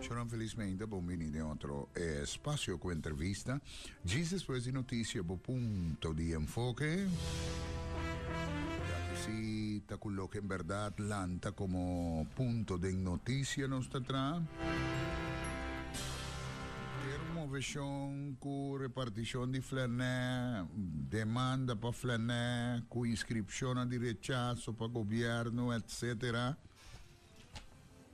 Ciao, felizmente, benvenuti in altro spazio con intervista. Después di notizie, punto di enfoque. Si te coloca en verdad Atlanta como punto de noticia nostra tra. Versión con repartición de flané, demanda para flané, con inscripción de rechazo para gobierno, etc.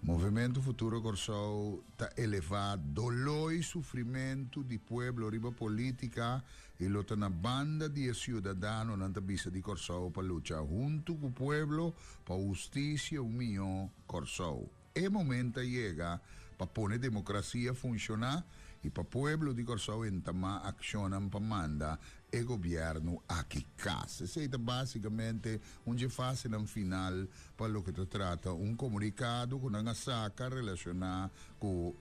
Movimento Futuro Corsou está elevado dolor e sofrimento do povo riba política e lota na banda de cidadãos na tabisa de Corsou para lutar junto com o povo para justiça e união Corsou. E momento chega para pôr a democracia funcionar e para o povo de Corsou entamar ação para mandar o governo aqui casa. Isso é basicamente onde faz no final para o que se trata comunicado com a saca relacionada com o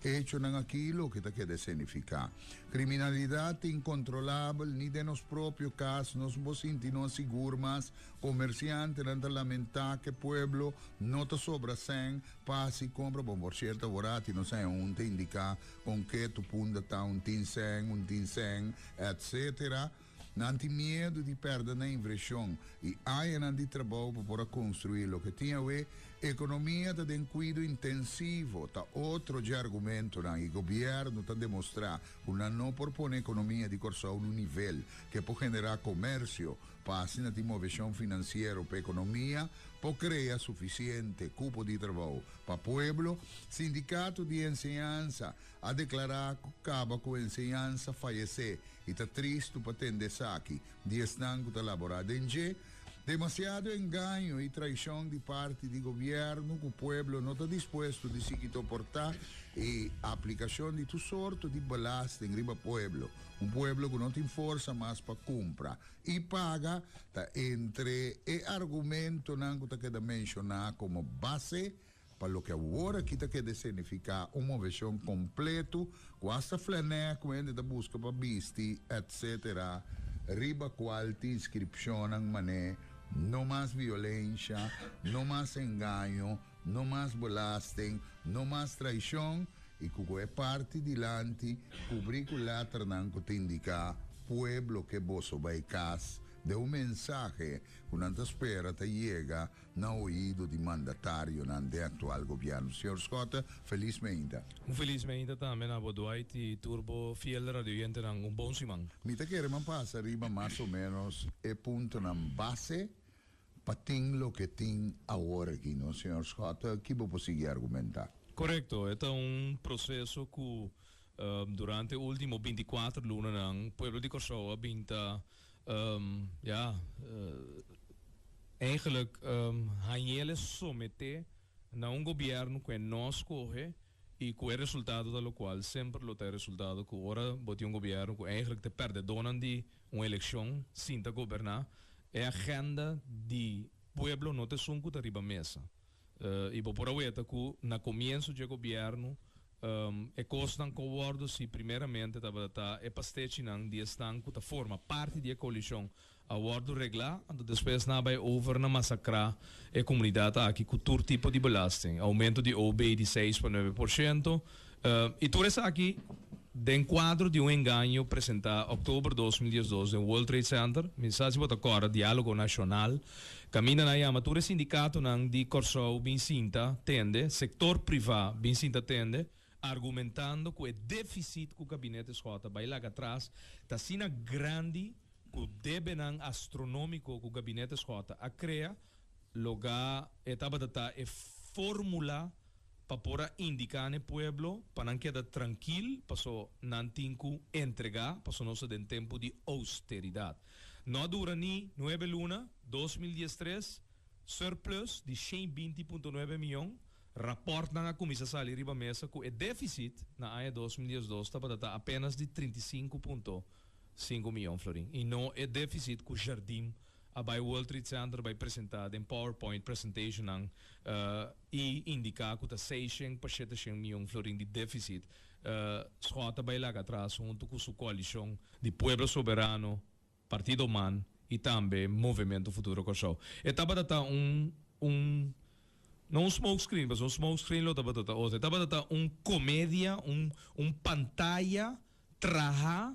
hecho naquilo que quer significar. Criminalidade incontrolável, nem de nos próprios casos, nos sentimos seguros, mas comerciantes não lamentar que o povo não está sobra sem, passa e compra, bom, por certo, agora não sei onde indicar com que tu punta está um tinceng, etc. Não tem medo de perder na inversão e há de trabalho para construir o que tinha a economia está em cuidado intensivo. Tá outro de argumento na o governo está demonstrar que não propõe economia de Corsou no nível que pode generar comércio para a movimentação financeira para a economia, para criar suficiente cupo de trabalho para o povo. Sindicato de ensinança a declarar que acaba com a ensinança falecer e está triste para atender aqui de estanco da laborada em G. Demasiado engano e traição de parte do governo que o povo não está disposto a se comportar e a aplicação de todo sorto de balaste em riba povo. Povo que não tem força mais para comprar e paga tá, entre o argumento que quer mencionar como base para o que agora kita quer significar uma versão completa com esta flané com a busca para bisti, etc. Riba qual te inscrição mané. Não mais violência, não mais engano, não mais blasting, não mais traição e que é parte dilante curricular que te indica pueblo que vos vai cas de mensagem que não espera te chega no ouvido de mandatário do atual governo. Senhor Scott, felizmente. Felizmente também na Boduait e Turbo Fiel Radio Gente bom simão. Me te queremos passar arriba mais ou menos e ponto na base para lo que tem agora aqui, não, Sr. Scott? Que vou conseguir argumentar? Correto, é processo que durante os últimos 24 lunas o povo de Kosovo binta eigenlijk ele submeter a governo que nós escolhe e com o resultado do qual sempre lo tem resultado que agora bote governo que eigenlijk te perde donde uma eleição sem te governar é a agenda de pueblo não te sunco te riba mesa e por aweta que na comienzo de governo e costan cowordo se primeiramente tá e pastete nang di estanco ta forma parte di coalição a wordo regla and depois na vai over na massacrar e comunidade aqui com todo tipo de belasting aumento de OB de 6,9% e tudo isso aqui den quadro de engano apresentado em outubro de 2012 no World Trade Center, mensagem para agora, diálogo nacional, caminha na amatura sindicato nang di Corsou Bincinta tende, sector privado Bincinta tende, argumentando que o déficit que o gabinete escota vai lá atrás está sendo grande, que o débito astronômico que o gabinete escota a criar, lugar etapa da é fórmula para poder indicar no pueblo para não quedar tranquilo, para não ter que entregar, para não ser em tempo de austeridade. Não dura nem 9 lunas, 2013, surplus de 120,9 milhões, rapport na comissão salário riba mesa que o déficit na ano 2012 estava apenas de 35,5 milhões florim e não é déficit que o jardim a by World Trade Center vai apresentar em PowerPoint presentation e indicar que está 600 milhões florim de déficit schota vai lá atrás junto com sua coalição de Pueblo Soberano, Partido Man e também Movimento Futuro Kosovo. Estava um não um smokescreen, mas um smokescreen lo taba comédia, pantalla, traja,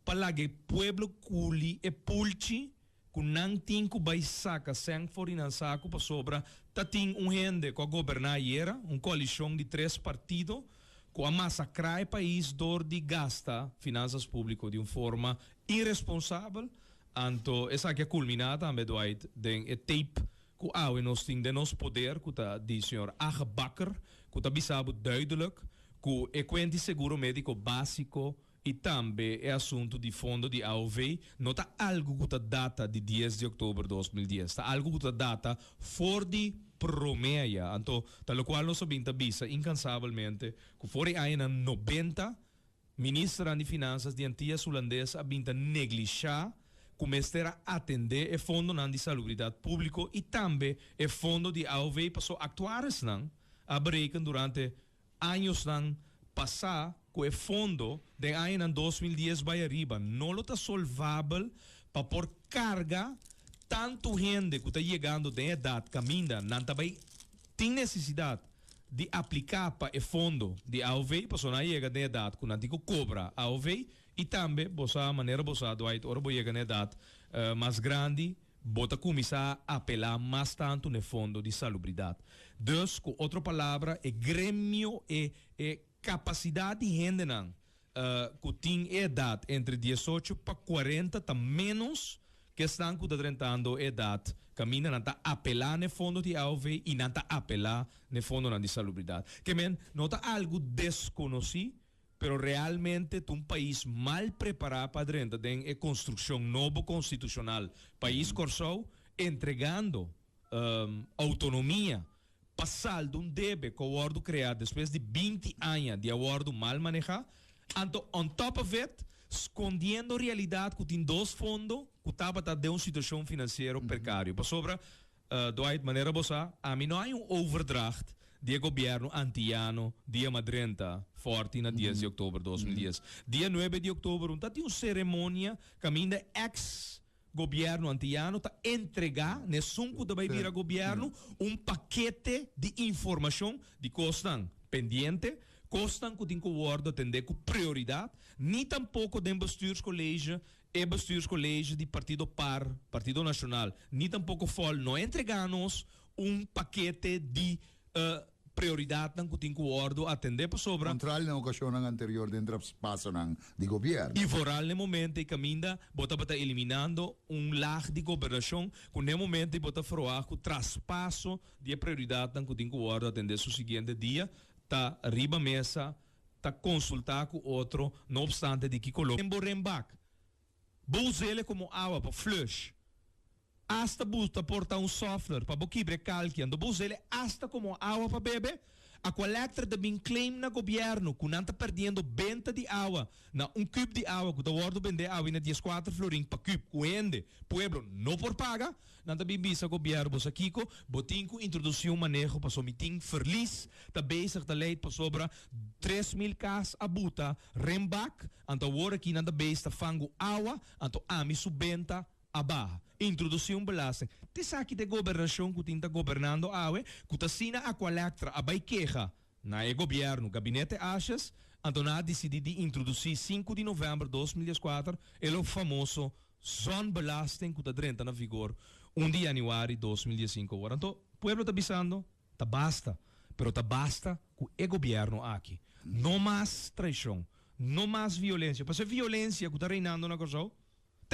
para que pueblo culi e pulchi, com não tem que vai saca, sem fora saco, para sobra, tem gente com a governar era, coalição de 3 partidos, com a massacrar o país, dor de gasta finanças públicas de uma forma irresponsável. Então, essa aqui é culminada também do tape que nós temos de nosso poder, que está de senhor Ag Bakker, que está bisabo duidelijk, que é quente seguro médico básico e também é assunto de fundo de AOV, não está algo que está data de 10 de outubro de 2010, está algo que está data for de promeia. Então, tal qual nós sabemos bisa incansavelmente que fora aí na 90 ministra de finanças de antigas holandesa abinta neglijar começar a atender o fundo de salubridade público e também o fundo de AOV passou a actuar a bereiken durante anos passar com o fundo de ano 2010 vai arriba. Não está solvável para por carga tanto gente que está chegando de idade caminha, não também tem necessidade de aplicar para o fundo de AOV, para não chega de idade que não tem que cobrar AOV e também a maneira bossa do ora chega de idade mais grande, bota começar a apelar mais tanto no fundo de salubridade. Dus, com outra palavra, é grêmio e capacidade de gente que tem idade entre 18 para 40 tá menos que estão tentando idade caminha não está apelar no fundo de AOV e não está apelar no fundo de salubridade. Que não está algo desconhecido, pero realmente um país mal preparado para dentro de construção novo constitucional, país corsou entregando autonomia passar de debe que o acordo criado depois de 20 anos de acordo mal manejado, então on top of it escondendo a realidade que tem 2 fundos que estava de uma situação financeira precária. Para sobra, de maneira bossa, a mim não há overdraft de governo antiano, dia 30, forte, na 10 de outubro de 2010. Dia 9 de outubro, tem uma cerimônia que ainda ex-governo antiano está entregar, nessunco de vai vir a governo, paquete de informação de costan pendiente, costan que tem que o atender com prioridade, nem tampouco de bestuurscolégio e bestuurscolégio de Partido Par, Partido Nacional, nem tampouco FOL, não entregar-nos paquete de prioridade que tem que o atender para sobra. Contrário na ocasião anterior dentro do espaço de governo. E foral no momento que caminha, bota eliminando lag de governação, que no momento bota froar com traspasso de prioridade que tem que o atender o seguinte dia, tá arriba mesa, tá consultar com outro, não obstante de que coloca em borrembac. Bouzele como água para flush. Hasta busta porta software para boquibre calquiando. Bouzele hasta como água para beber. A collector de bem claim na governo que não está perdendo venta de água na cubo de água que está vender água na 14 florim para cubo cuende pueblo não por paga não está bem bisa governo bosa kiko botinco introduziu manejo para somiting verlies está bezig de leid para sobra 3.000 cas a buta rembak anto agora aqui não está bezig de fango água anto ami subenta a barra. Introduziu belasting. Te saque de governação que está governando a que está sina a collectra a baiqueja na governo gabinete Achas, Antona decidiu de introduzir 5 de novembro de 2004 o famoso zonbelasting que está entrando na vigor 1 de januário de 2015. Então, o povo está avisando, está basta, pero está basta com o governo aqui. Não mais traição, não mais violência. Porque a violência que está reinando na coisa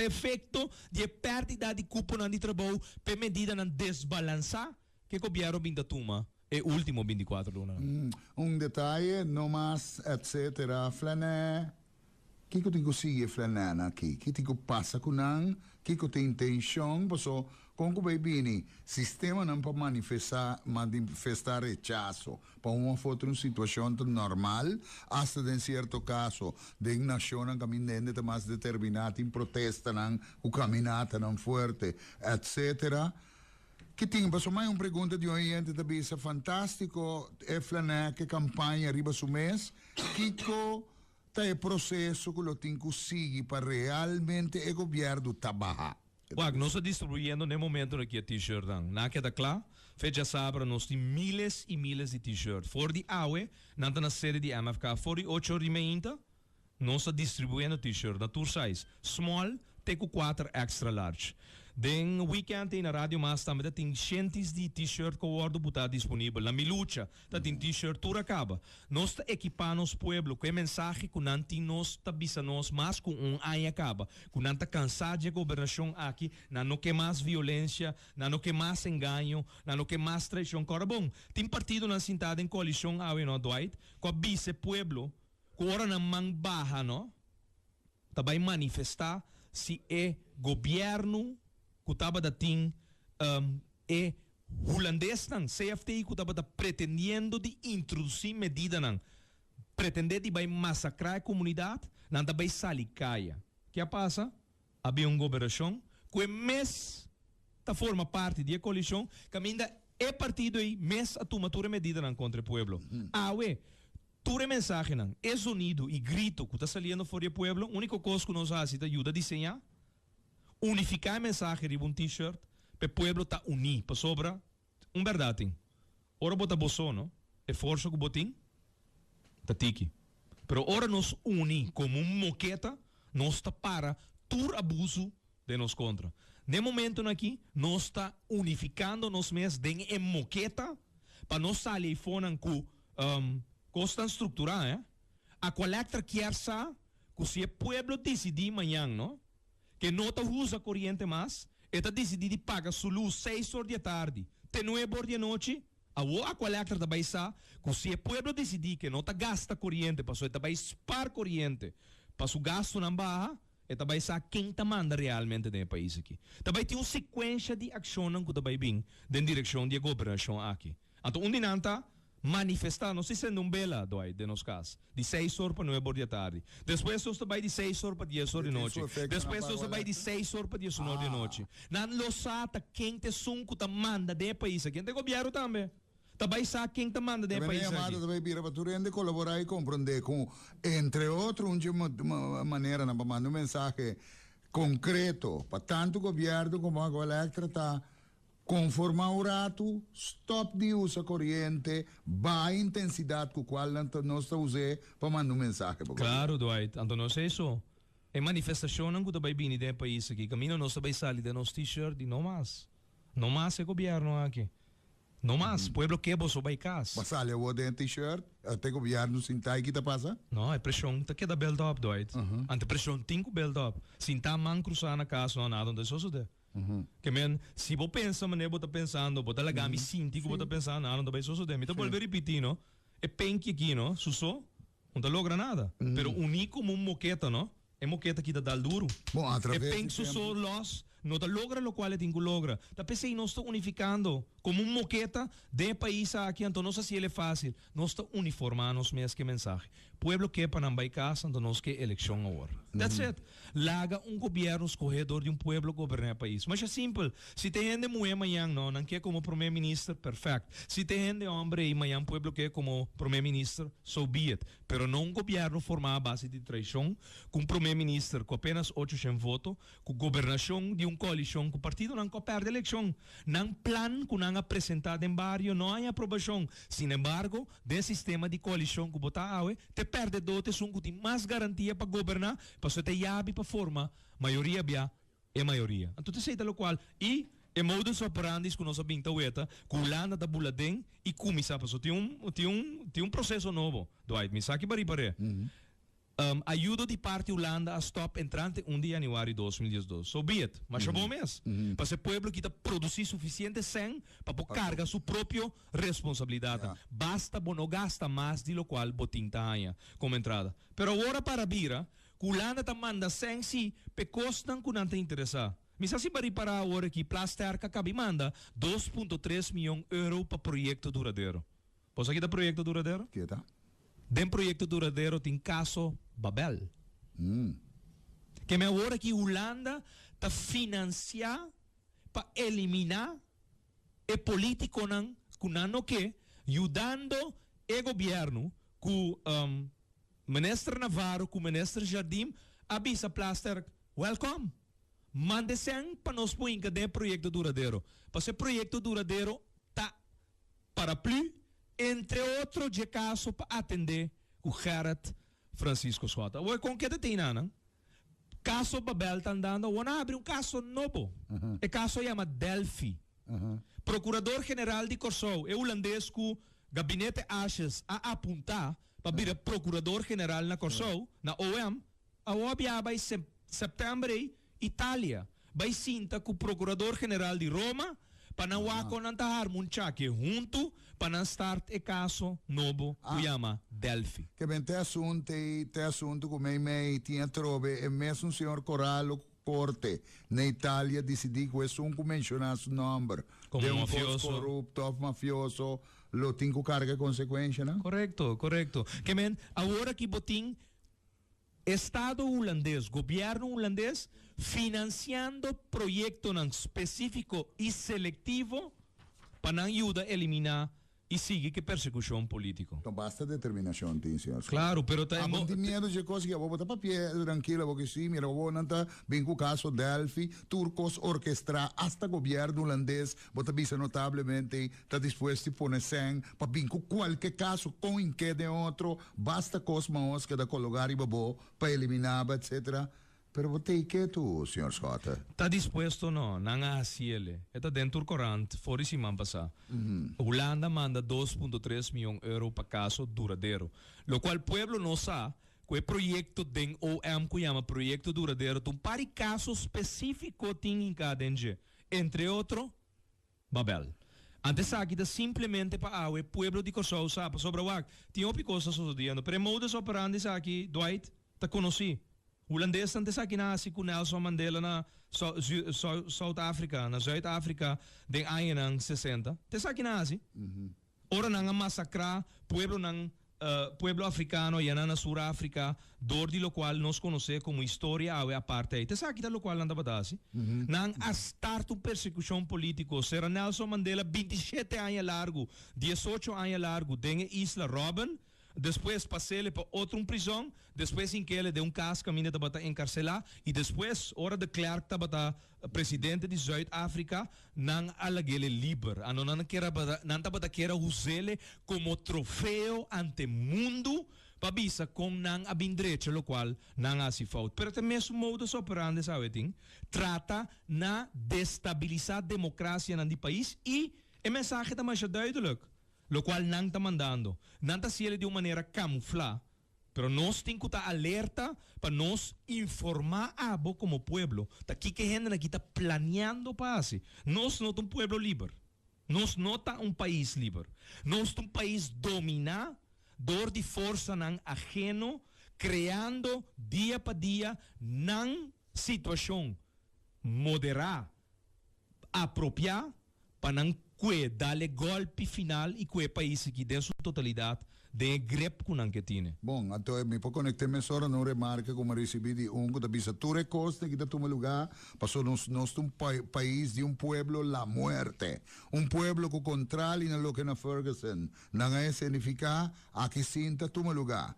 efeito de perda de cupo de trabalho per medida de desbalançar que o governo vinda toma e último 24 de detalhe, no mais, etc. Flane, que eu tenho que seguir flanando aqui? Que tenho que passar com não? Que eu tenho intenção? Porque com o bem sistema não pode manifestar rechazo para uma outra situação normal, hasta em certo caso, de nação caminhando mais determinada em protesta, o caminhata não forte, etc. Que tem, mas mais uma pergunta de um oyente da Bisa fantástico, é flané que campanha arriba su mês, Kiko, tá é processo que lo tem que seguir para realmente o governo trabalhar. Wag, nós estamos distribuindo no momento aqui a t-shirt. Não queda claro? Fecha sabra nós tem miles e miles de t-shirt. For de AUE, nanta na série de MFK, for de 8 remeinta, nós está distribuindo t-shirt na tour size. Small, teco 4 extra large. Den weekend tem na rádio mas também tem cientos de t-shirt que o botar disponível. Na milucha, tem t-shirt tour acaba. Nós está equipando os pueblo com mensagem que não tem nós está bisa nós mas com ano acaba. Que não está cansado de governação aqui, não quer mais violência, não quer mais engano, não quer mais traição. Agora bom, tem partido na sentada em coalição ao no Dwight, com a bisa pueblo, que ora na mão barra, no? Também manifestar se é governo que estava da tim é holandês não, CFTI que estava pretendendo de introduzir medida não, pretender de vai massacrar a comunidade, não da vai salicaia. Que passa? Havia uma governação que mês ta forma parte da coalição, que ainda é partido aí mês a tomar medida não contra o povo. Tura mensagem não, é sonido e grito que está saliendo fora do povo, a única coisa que nós fazemos é ajuda a desenhar, unificar a mensagem de um t-shirt para o povo estar unido, para sobra verdade. Ora bota bosono, é força que botim, tá tiki. Pero ora nos uni como moqueta, nós está para tur abuso de nós contra. De momento aqui, nós está unificando nós mesmos em moqueta para nós sair fora com costa estrutural, A coleta quer sa que se o povo decidir amanhã, não? Que não usa corrente mais, está decidido de pagar sua luz 6 horas da tarde, até 9 horas da noite, a coleta também está, que se o povo decidir que não gasta corrente, para sua também spar corrente, para o gasto não barra, também está quem manda realmente no país aqui. Também tem uma sequência de ações que também vem na direção da governação aqui. Então, onde não está manifestar, não sei se é um bela de nos casos, de 6 horas para 9 horas da tarde. Depois nós também de 6 horas para 10 horas da noite. Depois nós também de 6 horas para 10 horas da noite. Não lo sata quem te sunco te manda de país aqui. Tem governo também. Também sabe quem te manda de país aqui. Também vira para tu rende colaborar e compreender com, entre outros, uma maneira de mandar um mensagem concreto para tanto governo como a coleta está conformar o rato, stop de uso corrente, baixa intensidade com a qual nós estamos usando para mandar mensagem. Claro, Dwight. Então, não sei isso. É manifestação que também vem do país aqui. Caminho nós também saímos de nosso t-shirt e não mais. Não mais é governo aqui. Não mais. Pueblo que você vai casa. Mas ali eu dei t-shirt, até governo sintai que está passa? Não, é pressão. Tá queda belt up, Dwight. Ante pressão tem que belt up. Sinta man cruzar na casa, não nada, não é só isso. Que men, se você pensa, mané, você está pensando, você está gami sinti que você está pensando, não está bem só de mim. Então, volver a repetir, não? É penque aqui, não? Susso, não está logra nada. Pero único como moqueta, não? É moqueta que dá duro. Bom, através é penque susso los, não está logra lo qual tem que logra. Tá pensei, nós está unificando como moqueta de país aqui, então não sei se ele é fácil. Nós está uniformando os mesmos que mensagem. Pueblo que para não vai casa, então nós que eleição agora. That's it. Laga governo escorredor de pueblo governar o país. Mas é simples. Se tem gente mulher amanhã, não quer como primeiro-ministro, perfeito. Se tem gente homem e amanhã pueblo que como primeiro-ministro, so be it. Pero não governo formar a base de traição, com primeiro-ministro com apenas 800 votos, com governação de coalição, com o partido não perde a eleição. Não plan que não apresentado em barrio, não há aprovação. Sin embargo, do sistema de coalição que botar te perde dotes que tem mais garantia para governar, para você ter yabi para formar, maioria bia é maioria. Então, você sabe o qual, e é modus operandi que nós sabemos que o landa da buladem e comissar, para tem um processo novo, Dwight, me sabe para ajuda de parte Holanda a stop entrante 1 de januário de 2012. So be it. Mas é bom mesmo. Para esse povo que produzir suficiente sem para carga sua própria responsabilidade. Basta não gasta mais de lo qual botin taia como entrada. Pero agora para vira, Holanda ta manda sem si pe costan que não te interessa. Misa si bari para agora que Plasterca cabe manda 2,3 milhões de euros para projeto duradouro. Posso aqui da projeto duradouro? Que tá? Den projeto duradouro tem caso Babel. Que me agora que Holanda está financiar para eliminar o político não que ajudando o governo com ministro Navarro, com ministro Jardim, avisa Plaster, welcome. Mande-se para nós pôr em cadeia projeto duradouro. Para esse projeto duradouro está paraplu, entre outros de caso para atender o Gerard Francisco Sota. O com que tem não? Caso Babel está andando, vamos abrir um caso novo. O caso chama Delphi. Procurador-Geral de Corsou, é holandês que o gabinete Ashes a apontar para vir procurador-geral na Corsou, na OM, a OBA vai setembro Itália. Vai sinta que o procurador-geral de Roma para não aconantar munchaque junto para não start e caso novo que chama Delphi. Que bem, te assunto que me tinha trove, é mesmo o senhor Corallo Corte, na Itália, decidiu que é um que mencionar o nome. Como de mafioso. Corrupto, mafioso, lo tem que carga consequência, não? Correcto. Que men, agora que botin Estado holandês, governo holandês, financiando projeto específico e seletivo para ajudar a eliminar e seguir que persecução política. Então basta determinação, tem, senhor. Claro, pero não tem medo de coisas que eu vou botar papel, tranquila, porque sim, mira, vou não tá bem com o caso Delphi, turcos orquestra, hasta governo holandês, bota bisa notavelmente, está disposto a poner sem, para bem com qualquer caso, com em que de outro, basta cosmos que da colocar e babo, para eliminar, etc. Pero botei que tu, senhor Scott? Está disposto não asiele. Está dentro do corante, fora esse man passar. Holanda manda 2,3 milhões de euros para caso duradouro. Lo qual o pueblo não sabe que o projeto de OM que chama projeto duradouro, tem para caso específico tem em cada entre outros, Babel. Antes aqui da simplesmente para o pueblo de Kosovo sabe sobre o ac. Tinha outra coisa sucedendo. Pero modus operandi aqui, Dwight, te conheci. Holandês antes aqui nasce com Nelson Mandela na South-África, na Zuid-África, de anos 60. Antes aqui nasce. Ora nang massacrar pueblo africano e na Suráfrica, dor de lo qual nos conhece como história ou apartheid. Antes aqui da lo qual anda batasi. Nang a start persecução político, será Nelson Mandela 27 anos largo, 18 anos largo, de Isla Robben. Depois passei para outra prisão, depois em que ele deu caso caminho para encarcelar e depois hora de Klerk para presidente de Zuid-África não alagele livre, não quer usá-lo como troféu ante mundo para bisa com não abindrecho lo qual não há se falta. Pero o mesmo modus operandi sabe ting, trata na destabilizar a democracia no país e o mensagem está mais duidelijk. Lo qual não está mandando. Não está sendo de uma maneira camuflada. Pero nós temos que estar alerta para nos informar abo como pueblo. Tá aqui que gente aqui está planeando para assim. Nós não somos um pueblo livre. Nós não somos um país livre. Nós somos um país dominado, dor de força não ajeno, criando dia para dia não situação moderada, apropriada para não dar-lhe golpe final e que o país aqui dentro sua totalidade de grep que tiene. Bom, então me pode conectar me só não remarca como recebi de que da bisa tu recosta que da toma lugar, passou nós país de pueblo la muerte, pueblo que controla na lo que na Ferguson, não é significa aqui sinta toma lugar,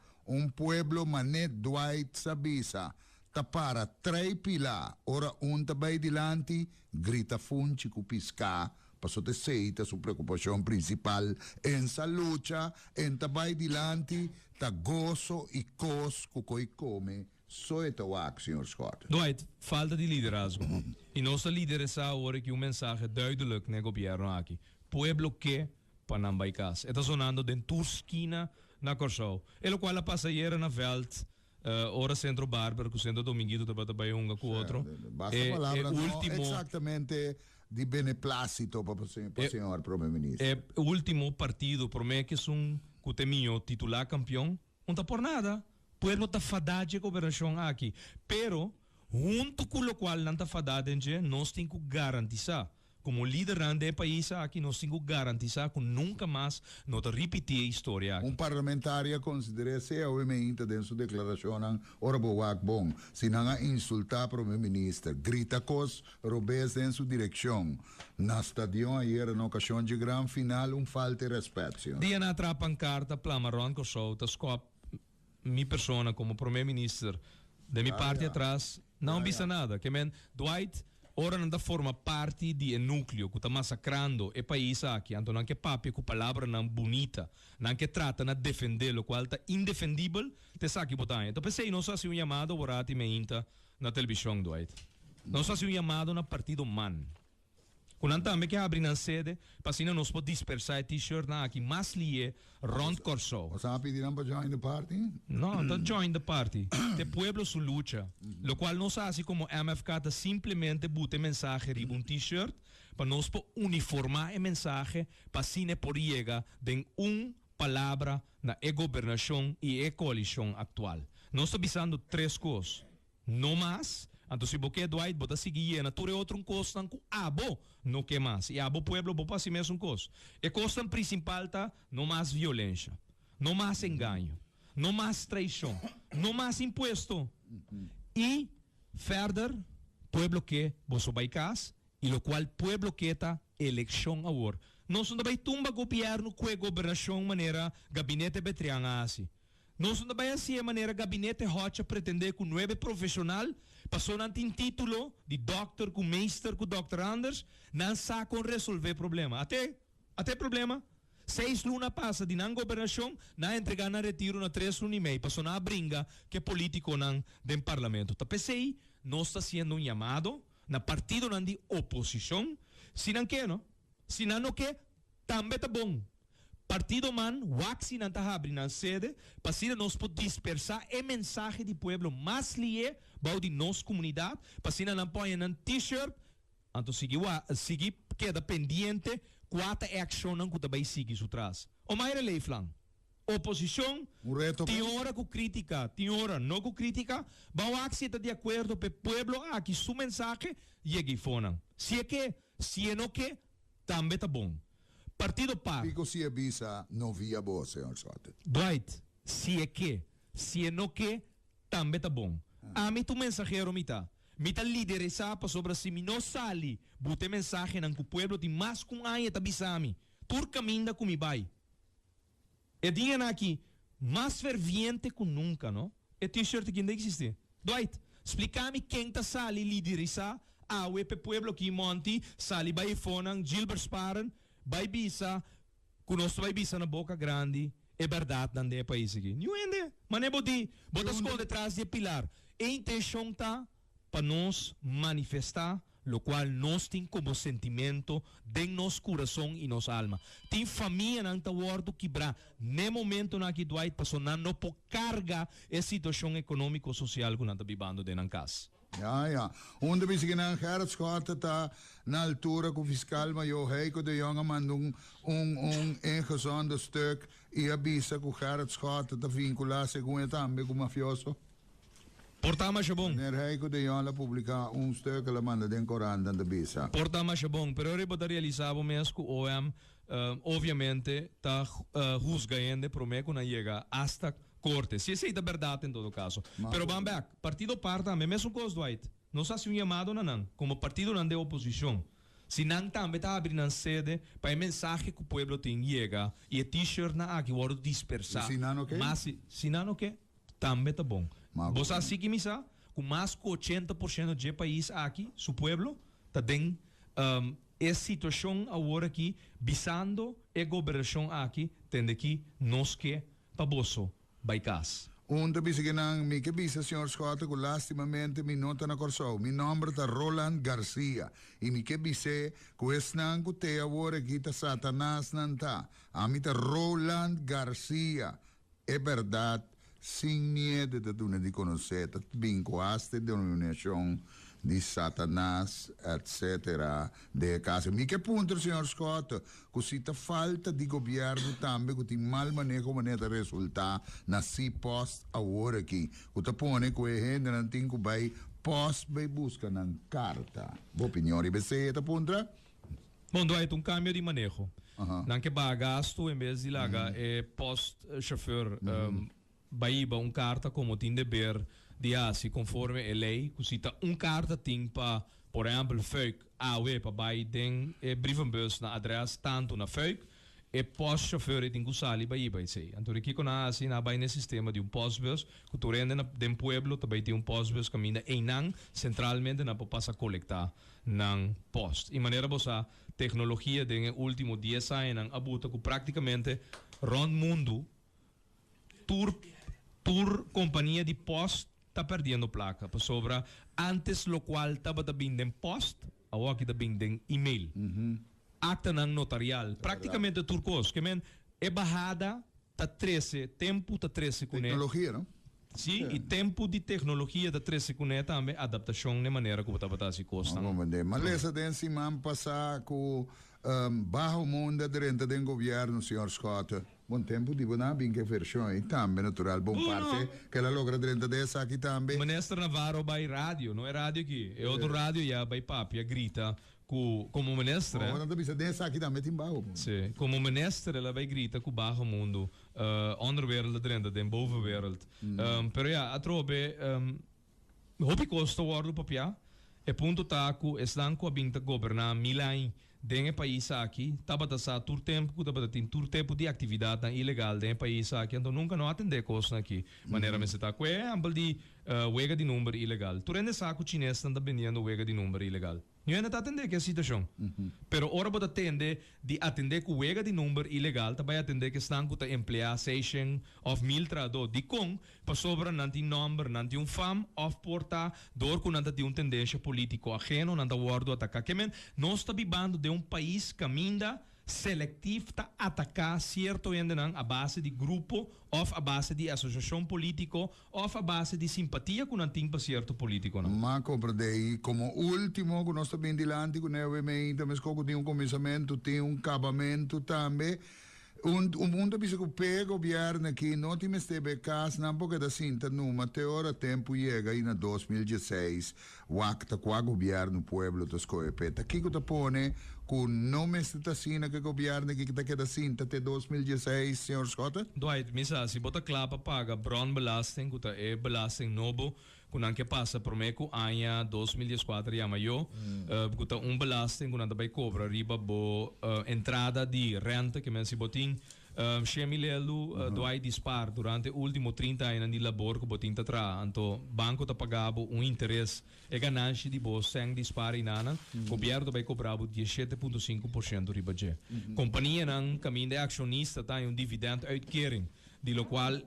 pueblo manet Dwight sabisa. Tapara três pila, ora tabay dilante, grita funchi ku pisca. Passou te seita sua preocupação principal em essa luta, em tabay dilante, ta gozo e cos que come, só é o senhor Scott. Dwight, falta de liderazgo. E nossa liderança agora que mensagem duidelijk no governo aqui. Pueblo que para não vai casa. Está sonando dentro da esquina na Corsou. É o qual a passageira na veld, ora centro Bárbaro, com o centro Dominguito, também um com o outro. Basta palavra, último... exatamente de beneplácito para o senhor primeiro-ministro. É o último partido, por mim, que é teminho titular campeão, não está por nada. Pueblo está fadado de governação aqui. Pero, junto com o qual não está fadado, nós temos que garantizar. Como líder do país aqui, nós temos que garantizar que nunca mais não repetir a história aqui. Parlamentário considera-se, obviamente, dentro da sua declaração, ora bom, se não insultar o primeiro-ministro, grita coisas, robês dentro sua direção. Na estadião, ayer, na ocasião de grande final, falta de respeito. Dia na pancarta, plamaron com o Tascop, minha persona como primeiro-ministro, de minha parte atrás, não visa nada. Que men, Dwight, ora não forma parte de um núcleo que está massacrando o país aqui, então não que papi com palavra não bonita, não que trata de defender o qual está indefendível, te sabe botar. Então pensei, não só se um chamado orati me inta na televisão do aí. Não só se um chamado na partido man. Quando também que abre na sede, para assim não se pode dispersar t-shirt na aqui, mas lie rond corso. Você vai pedir para join the party? Não, não join the party. O pueblo su lucha. Lo qual não se assim como MFK está simplesmente bute mensagem de um t-shirt para nós uniformar a mensagem para assim por llegar de palavra na governação e coalição atual. Nós estamos avisando três coisas. Não mais. Então, se você Dwight, bota seguir, na ture outro costo, que abo, não que mais. E abo pueblo, bota assim mesmo costo. E costo principal tá, não mais violência, não mais engano, não mais traição, não mais imposto. E, further, pueblo que, você vai casa, e lo qual pueblo que tá, eleição agora. Nós não vai tumba governo com a governação maneira gabinete betrianga assim. Nós não vai assim a maneira gabinete hot pretender com 9 profissional passou não tem título de doctor com meester com Dr. Anders não sabe resolver problema. Até problema 6 luna passa de não governação não entregar na retiro na 3 luna e meio passou na brinca que político não do parlamento. Tá pensei nós está sendo um chamado na partido não de oposição se não que não se não que também tá bom. Partido man, waxi não está abrindo na sede, para assim nós podemos dispersar a mensagem do pueblo mais lié para de nossa comunidade, para assim não põe um t-shirt, então seguir queda pendente, quatro ação não que também sigue isso atrás. O mais é lei flan. Oposição, tem hora com crítica, tem hora não com crítica, vai waxi está de acordo para o pueblo, aqui sua mensagem, e fona. Se é não que, também está bom. Partido par. Pico se avisa não via boa, senhor Scott. Dwight, se é no que, também tá bom. A mim tu mensageiro mita liderança para sobre si não sali, bote mensagem que o pueblo tem mais com aia tabisami. Tur caminha com mi bai. E diga aqui, mais ferviente que nunca, não? E t-shirt que ainda existe. Dwight, explica-me quem tá sali liderança, a o pueblo que monte, sali bai fonan, Gilbert Sparen, vai bisa, conosco vai bisa na boca grande, é verdade não é país aqui. Não é, mas é boti, bota as coisas atrás de pilar. A intenção tá para nós manifestar lo qual nós tem como sentimento de nosso coração e nossa alma. Tem família não tá wordo quebrar. No momento na que Dwight passou não por carga a situação econômico social que não tá vivendo dentro da casa. Ja. Onde we zich in Gerrit Schotten na altura com o fiscal maior Heiko de Jonge mandou ingezonde stuk e avisa com Gerrit Schotten da vinculatie com também com mafioso. Portama bom. Meneer Heiko de Jonge publica stuk que manda den Koran dan de bisa. Portama bom, pero riba da realizava mesmo que o OM obviamente tá juzgando por mim quando chega hasta corte, se é da verdade em todo caso. Pero vamos back, partido parta, mesmo coisa Dwight, não sei se um chamado não, como partido não de oposição, se não também está abrindo a sede para a mensagem que o povo tem chega e a t-shirt na aqui vou dispersar. Se não que? Mas se não que, também tá bom. Você assim que me sabe, com mais que 80% de país aqui, seu povo, tá bem essa situação agora aqui, visando a governação aqui, tendo que nós que para bolso. Baikas. Onde bisa ginang mi que bisa senhor Scott que lastimamente mi nota na corso. Mi nome é Roland Garcia e mi que bisa que esnang que te agora aqui tá Satanás nanta. A mi tá Roland Garcia. É verdade, sem medo de tu não conhecer, tá vincuaste de uma união de Satanás, etc. De casa. Mi que ponto, senhor Scott, que se ta falta de governo também, que tem mal manejo maneira de resultar na si post agora aqui. Que ta pone que a gente não tem que vai post vai buscar na carta. Boa opinião, e você ta pontra? Bom, Dwight, cambio de manejo. Não que ba gasto, em vez de laga, post chauffeur, vai carta como tem de ver de assim conforme a lei, que se tá carta tem para, por exemplo, feuk AW para vai den brievenbus na adres tanto na feuk e pós-chauffeur tem que usar ali para ir, sei. Então, aqui com a assim, na baina sistema de postbus, que tu rende na dem pueblo, também tem postbus que caminha em nang centralmente na passa colectar nang post. E maneira bossa tecnologia de último 10 anos abuta que praticamente rond mundo tour companhia de post está perdendo placa, por sobra antes lo qual estava vendendo post, agora que está vendendo e-mail. Acta ng notarial. Praticamente turcos, que men é barrada tá 13, tempo tá 13 com tecnologia, não? Sim, e tempo de tecnologia da 13 com também adaptação de maneira como tá se costa. Mas essa tem se man passar com bajo mundo dentro do governo, senhor Scott. Bom tempo di buona binche versione também natural bom parte que ela logra dentro dessa aqui também. Ministro Navarro vai rádio, não é rádio aqui. É outro rádio já vai papi, grita como ministro. Ora da bisa dessa aqui também tem baixo. Sim, como ministro ela vai grita com baixo mundo, onderwereld dentro da bovenwereld. Pero ja, atrobe hopi costa warlo papia. E punto taco estan com a binta governar Milan. Denge país aqui, tava sa tur tempo, que tava tem tur tempo de atividade ilegal denge país aqui, então nunca não atender coisa aqui. Maneira me está com é ambal de wega de número ilegal. Tu rende saco chinês não tá vendendo wega de número ilegal. Não ainda tá atender que a situação. Pero ora bota atender de atender com wega de número ilegal, tá vai atender que estão com a emplear session of miltrado de com para sobra nanti number, nanti fam of porta dor com nanti tendência político ajeno, nanti wardo atacar que men não está bibando de país caminda seletivo tá atacar certo ainda não a base de grupo ou a base de associação político ou a base de simpatia com nanti para certo político não. Ma compreendei como último que nós também dilante com novamente mas como tem começamento tem acabamento também mundo bisa que pega governo aqui não tem mais teve caso não porque da cinta numa teora tempo chega aí na 2016 o acta com o governo pueblo das coepeta aqui que tá pone com não está assim que o governo que está queda cinta até 2016 senhor Scott Dwight misa se bota clapa paga bron belasting que tá é belasting novo quando que passa por meio ano 2014 ya maio que belasting quando vai cobra riba bo entrada de renta que men si botin Chemilelo doai dispar durante último 30 anos de labor que botin tá tra anto banco tá pagabo interesse e ganância de bo sem dispar inana governo vai cobrar 17,5% riba je companhia não caminho de acionista tá dividendo uitkering di lo qual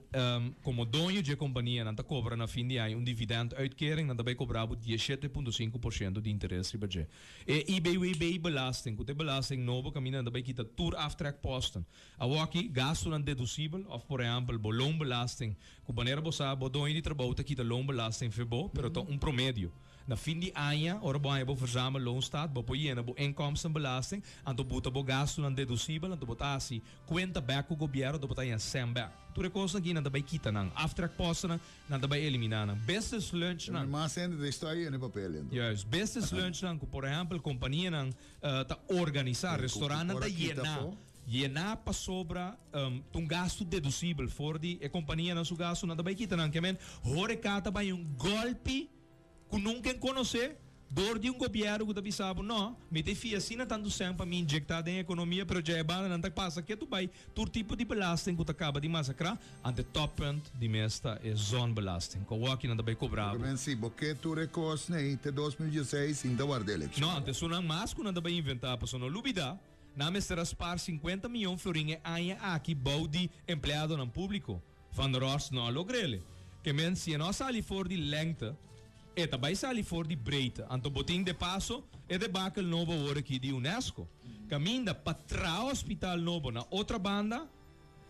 como dono de companhia não cobra na fim de ano dividendo uitkering não vai cobrar 17,5% de interesse riba je e IBWB belasting que belasting novo caminho não vai quitar tour aftrek posten awaki gasto não deducível of por exemplo bolão belasting que banheira bossa dono de trabalho tá quitar loan belasting febo pero tá promédio na fim de ano, ora bom é verzamel loonstaat, bo poiena bo inkomstenbelasting, anto buta bo gasto nan deducível, anto bota assim, conta back o governo, do bota yan sem back. Tu recosta aqui nanda vai quita nang, aftrack posta nanda vai eliminar nang. Business lunch nang. Mas ainda da história no papel. Yes, business lunch nang, por exemplo, companhia nang ta organizar restaurante nanda Yena pa sobra gasto deducível for di e companhia na su gasto nanda vai quita nang, que men hore kata ba yung golpe que nunca conhecer dor de governo que sabe não me defia assim não tanto sempre para me injetar em economia pero já é bala não passa que tu vai todo tipo de belasting que tu acaba de massacrar ante top end de mesta é zone belasting que o aqui não vai cobrar mas sim porque tu recos né até 2016 ainda guarda eleção não ante sunang mas que não vai inventar para sono lubida na mestra raspar 50 milhões florinha anha aqui balde empregado no público van der Ross não logrele que men se nós ali for de lengte e também sai fora de breita, anto botin de passo e de bakel novo hora aqui de UNESCO. Caminda para o hospital novo na outra banda,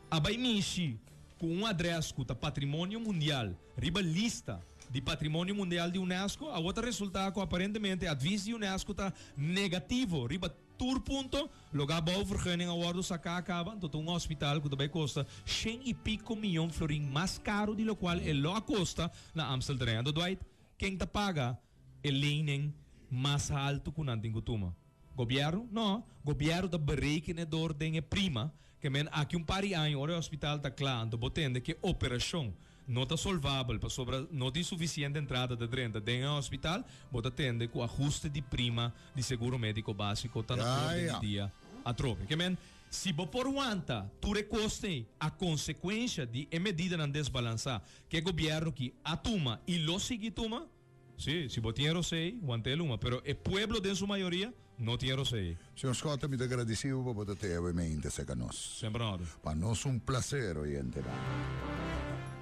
abai mishi com um adresso que patrimônio mundial, riba lista de patrimônio mundial de UNESCO, a outra resultado aparentemente adviso de UNESCO está negativo, riba tour ponto, lugar bom vergunning award sa acaba, tot um hospital que também custa 100 e pico milhão florin mais caro de lo qual é lo costa na Amsterdam. Do Dwight quem te paga é lening mais alto que não tem gutuma. Governo? Não. Governo da berekenador de prima, que men aqui pari ano, o hospital está claro, então botando que operação não está solvável, para sobra não tem suficiente entrada de renda dentro do hospital, bota tende com ajuste de prima de seguro médico básico, está na ordem de dia a troca. Que men Se você por aguenta, tu recoste a consequência de medida não desbalançar que o governo que atuma e lo sigue toma, sim, se você tem sei, aguante uma, pero o pueblo de sua maioria não tem sei. Senhor Scott, me agradecido por você ter em mente a nós. Sempre nada. Para nós placer, oyente.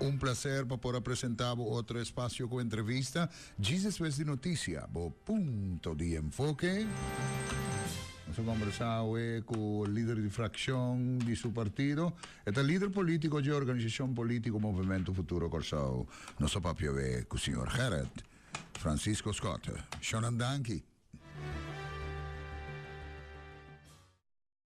Un placer para poder apresentar otro espacio con entrevista. Después de noticia, punto de enfoque. Hemos conversado con el líder de fracción de su partido. Este líder político de organización política Movimiento Futuro Corsao. Nuestro papio con el señor Gerard Francisco Scott. Shonan Danki.